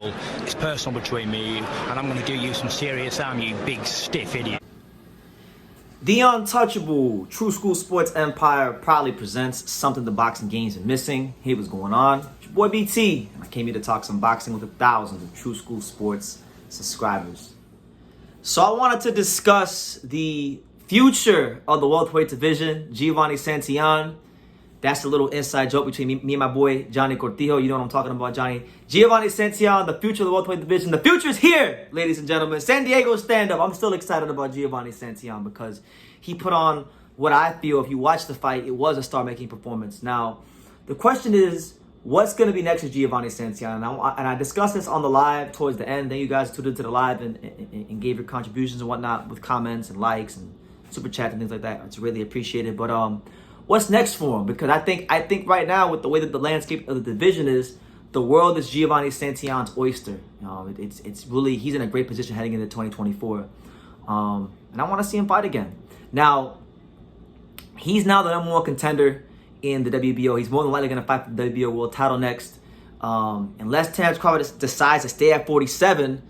It's personal between me and you, and I'm going to do you some serious harm, you big stiff idiot. The Untouchable True School Sports Empire proudly presents something the boxing games are missing. Hey, what's going on? It's your boy BT, and I came here to talk some boxing with thousands of True School Sports subscribers. So I wanted to discuss the future of the welterweight division. Giovani Santillan. That's a little inside joke between me and my boy Johnny Cortijo. You know what I'm talking about, Johnny. Giovani Santillan, the future of the welterweight division. The future is here, ladies and gentlemen. San Diego stand-up. I'm still excited about Giovani Santillan because he put on what I feel, if you watch the fight, it was a star-making performance. Now, the question is, what's going to be next with Giovani Santillan? And I discussed this on the live towards the end. Then you guys tuned into the live and gave your contributions and whatnot with comments and likes and super chats and things like that. It's really appreciated. But what's next for him? Because I think right now, with the way that the landscape of the division is, the world is Giovani Santillan's oyster. It's really, he's in a great position heading into 2024. And I want to see him fight again. Now, he's now the number one contender in the WBO. He's more than likely going to fight for the WBO world title next. Unless Terence Crawford decides to stay at 47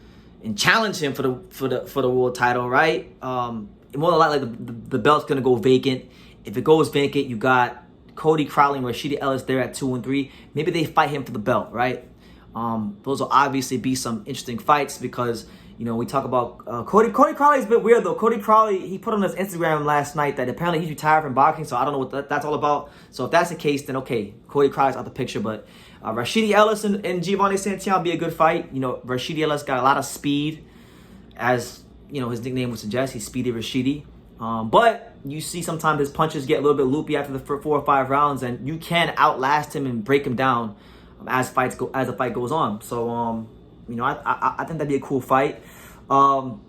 and challenge him for the world title, right? More than likely the belt's going to go vacant. If it goes vacant, you got Cody Crowley and Rashidi Ellis there at 2 and 3. Maybe they fight him for the belt, right? Those will obviously be some interesting fights because, you know, we talk about Cody Crowley's a bit weird, though. Cody Crowley, he put on his Instagram last night that apparently he's retired from boxing, so I don't know what that's all about. So if that's the case, then okay, Cody Crowley's out the picture. But Rashidi Ellis and Giovani Santillan be a good fight. You know, Rashidi Ellis got a lot of speed, as, you know, his nickname would suggest. He's Speedy Rashidi. But you see sometimes his punches get a little bit loopy after the 4 or 5 rounds, and you can outlast him and break him down as the fight goes on. So, you know, I think that'd be a cool fight. You know,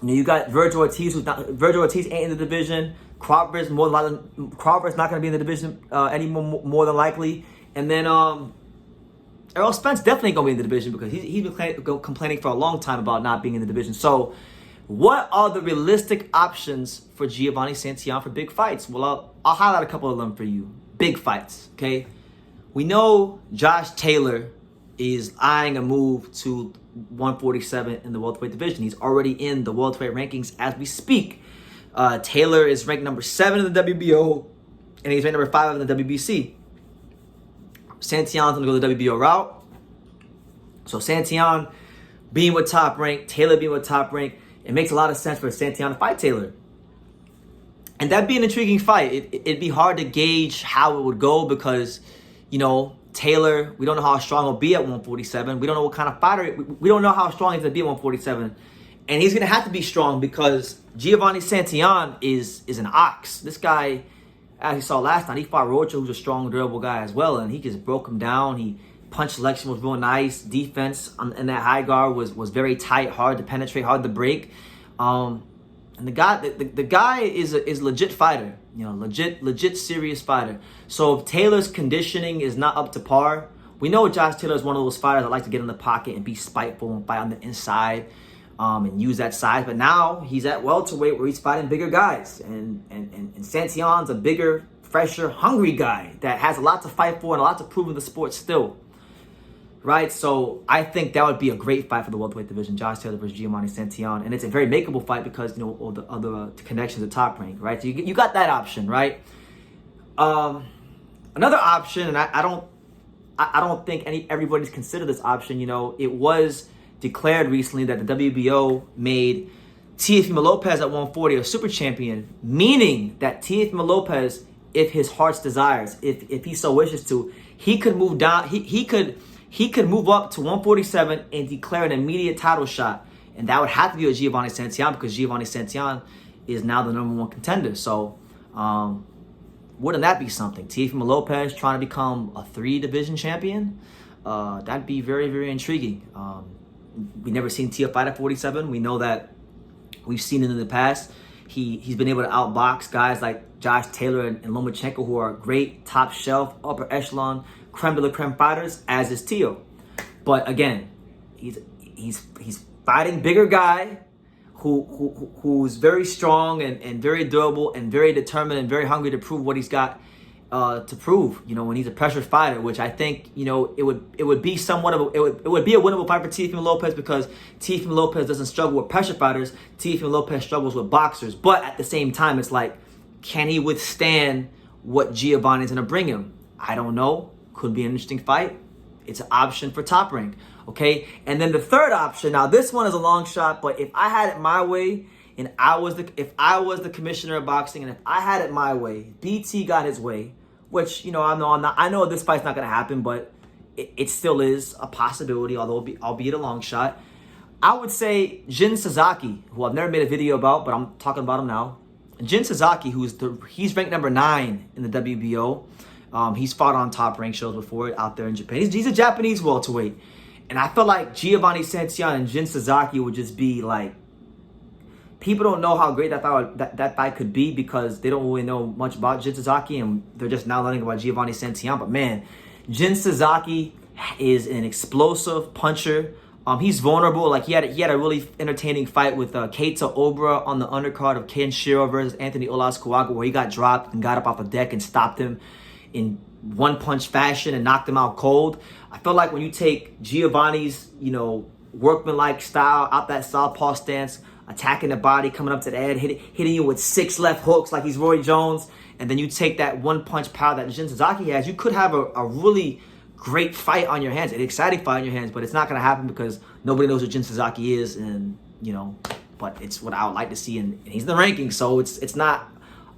you got Virgil Ortiz, Virgil Ortiz ain't in the division. Crawford's not going to be in the division anymore, more than likely. And then Errol Spence definitely going to be in the division because he's been complaining for a long time about not being in the division. So, what are the realistic options for Giovani Santillan for big fights? Well, I'll highlight a couple of them for you. Big fights, okay? We know Josh Taylor is eyeing a move to 147 in the welterweight division. He's already in the welterweight rankings as we speak. Taylor is ranked number 7 in the WBO, and he's ranked number 5 in the WBC. Santillan's going to go the WBO route. So Santillan being with top rank, Taylor being with top rank, it makes a lot of sense for Santillan to fight Taylor. And that'd be an intriguing fight. It'd be hard to gauge how it would go because, you know, Taylor, we don't know how strong he'll be at 147. We don't know what kind of fighter. We don't know how strong he's going to be at 147. And he's going to have to be strong because Giovani Santillan is an ox. This guy, as you saw last night, he fought Rocha, who's a strong, durable guy as well. And he just broke him down. He punch selection was real nice. Defense in that high guard was very tight, hard to penetrate, hard to break. And the guy is a legit fighter, you know, legit serious fighter. So if Taylor's conditioning is not up to par, we know Josh Taylor is one of those fighters that like to get in the pocket and be spiteful and fight on the inside, and use that size. But now he's at welterweight where he's fighting bigger guys, and Santillan's a bigger, fresher, hungry guy that has a lot to fight for and a lot to prove in the sport still. Right, so I think that would be a great fight for the welterweight division, Josh Taylor versus Giovani Santillan, and it's a very makeable fight because, you know, all the other connections at top rank, right? So you got that option, right? Another option, and I don't think everybody's considered this option. You know, it was declared recently that the WBO made Teofimo Lopez at 140 a super champion, meaning that Teofimo Lopez, if his heart's desires, if he so wishes to, he could move down. He could move up to 147 and declare an immediate title shot. And that would have to be with Giovani Santillan because Giovani Santillan is now the number one contender. So wouldn't that be something? Teofimo Lopez trying to become a 3-division champion? That'd be very, very intriguing. We've never seen Teo fight at 47. We know that we've seen it in the past. He's been able to outbox guys like Josh Taylor and Lomachenko, who are great top shelf, upper echelon, creme de la creme fighters, as is Teo. But again, he's fighting bigger guy who's very strong and very durable and very determined and very hungry to prove what he's got. to prove, when he's a pressured fighter, which I think, it would be somewhat of it would be a winnable fight for Teofimo Lopez, because Teofimo Lopez doesn't struggle with pressure fighters. Teofimo Lopez struggles with boxers. But at the same time, it's like, can he withstand what Giovani's gonna bring him? I don't know. Could be an interesting fight. It's an option for Top Rank. Okay, and then the third option. Now this one is a long shot, but if I had it my way, and if I was the commissioner of boxing, and if I had it my way, BT got his way, which I know this fight's not gonna happen, but it still is a possibility, albeit a long shot. I would say Jin Sasaki, who I've never made a video about, but I'm talking about him now. Jin Sasaki, he's ranked number 9 in the WBO. He's fought on Top Rank shows before out there in Japan. He's a Japanese welterweight, and I feel like Giovani Santillan and Jin Sasaki would just be like, people don't know how great that fight could be, because they don't really know much about Jin Sasaki, and they're just now learning about Giovani Santillan. But man, Jin Sasaki is an explosive puncher. He's vulnerable. Like he had a really entertaining fight with Keita Obra on the undercard of Ken Shiro versus Anthony Olaskuaga, where he got dropped and got up off the deck and stopped him in one punch fashion and knocked him out cold. I feel like when you take Giovanni's, workmanlike style out that southpaw stance, attacking the body, coming up to the head, hitting you with 6 left hooks like he's Roy Jones, and then you take that one punch power that Jin Sasaki has, you could have a really great fight on your hands, an exciting fight on your hands. But it's not going to happen because nobody knows who Jin Sasaki is, and but it's what I would like to see, and he's in the rankings, so it's not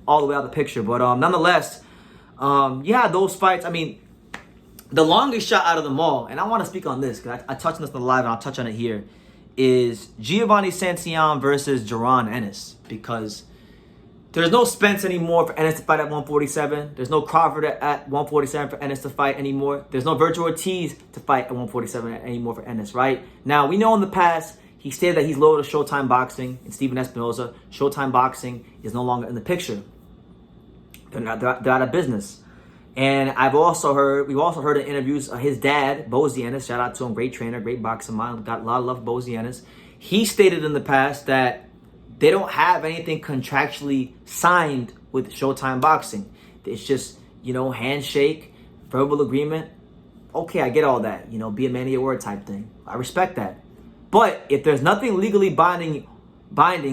all the way out of the picture. But nonetheless, those fights, I mean, the longest shot out of them all, and I want to speak on this because I touched on this in the live, and I'll touch on it here, is Giovani Santillan versus Jaron Ennis, because there's no Spence anymore for Ennis to fight at 147. There's no Crawford at 147 for Ennis to fight anymore. There's no Virgil Ortiz to fight at 147 anymore for Ennis, right? Now, we know in the past, he stated that he's loyal to Showtime Boxing and Steven Espinoza. Showtime Boxing is no longer in the picture. They're out of business. And we've also heard in interviews, his dad, Bozy Ennis, shout out to him, great trainer, great boxing mind, got a lot of love for Bozy Ennis. He stated in the past that they don't have anything contractually signed with Showtime Boxing. It's just, handshake, verbal agreement. Okay, I get all that. Be a man of your word type thing. I respect that. But if there's nothing legally binding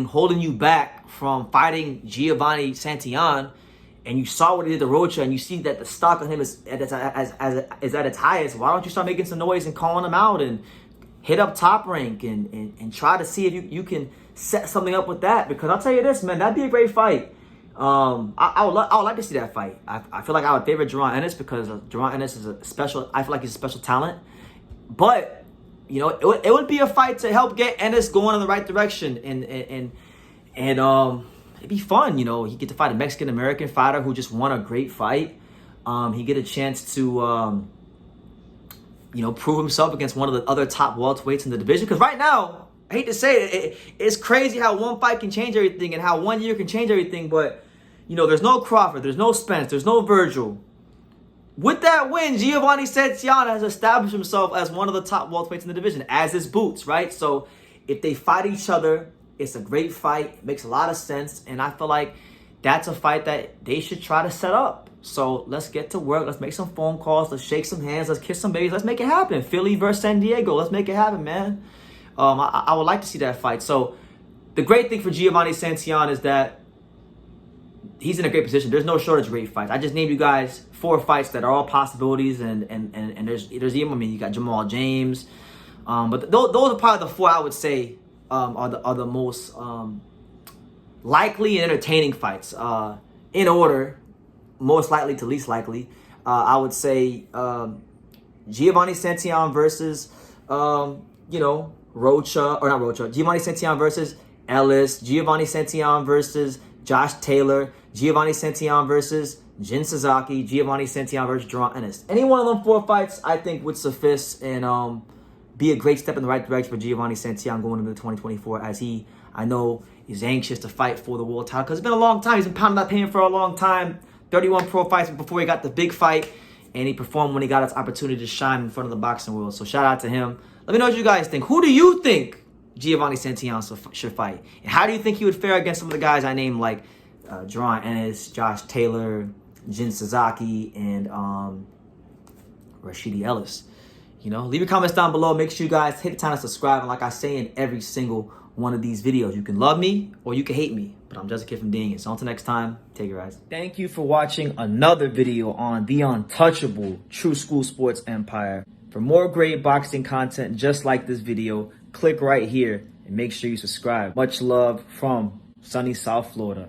holding you back from fighting Giovani Santillan, and you saw what he did to Rocha, and you see that the stock on him is at its highest, why don't you start making some noise and calling him out and hit up Top Rank and try to see if you can set something up with that? Because I'll tell you this, man, that'd be a great fight. I would like to see that fight. I feel like I would favor Jaron Ennis, because Jaron Ennis is I feel like he's a special talent. But it would be a fight to help get Ennis going in the right direction, and it'd be fun. He get to fight a Mexican American fighter who just won a great fight. He get a chance to prove himself against one of the other top welterweights in the division. Because right now, I hate to say it, it's crazy how one fight can change everything and how 1 year can change everything. But there's no Crawford, there's no Spence, there's no Virgil. With that win, Giovani Santillan has established himself as one of the top welterweights in the division, as is Boots, right? So if they fight each other, it's a great fight. It makes a lot of sense. And I feel like that's a fight that they should try to set up. So let's get to work. Let's make some phone calls. Let's shake some hands. Let's kiss some babies. Let's make it happen. Philly versus San Diego. Let's make it happen, man. I would like to see that fight. So the great thing for Giovani Santillan is that he's in a great position. There's no shortage of great fights. I just named you guys 4 fights that are all possibilities, and there's even, you got Jamal James, but those are probably the 4 I would say are the most likely and entertaining fights in order, most likely to least likely. I would say Giovani Santillan versus Giovani Santillan versus Ellis, Giovani Santillan versus Josh Taylor, Giovani Santillan versus Jin Sasaki, Giovani Santillan versus Jaron Ennis. Any one of them 4 fights, I think, would suffice and be a great step in the right direction for Giovani Santillan going into 2024, as I know he's anxious to fight for the world title, because it's been a long time. He's been pounding that pain for a long time. 31 pro fights before he got the big fight, and he performed when he got his opportunity to shine in front of the boxing world. So shout out to him. Let me know what you guys think. Who do you think Giovani Santillan should fight? And how do you think he would fare against some of the guys I named, like Jaron Ennis, Josh Taylor, Jin Sasaki and Rashidi Ellis. You know, leave your comments down below. Make sure you guys take the time to subscribe. And like I say in every single one of these videos, you can love me or you can hate me, but I'm just a kid from Ding. So until next time, take care, guys. Thank you for watching another video on the untouchable True School Sports Empire. For more great boxing content just like this video, click right here and make sure you subscribe. Much love from sunny South Florida.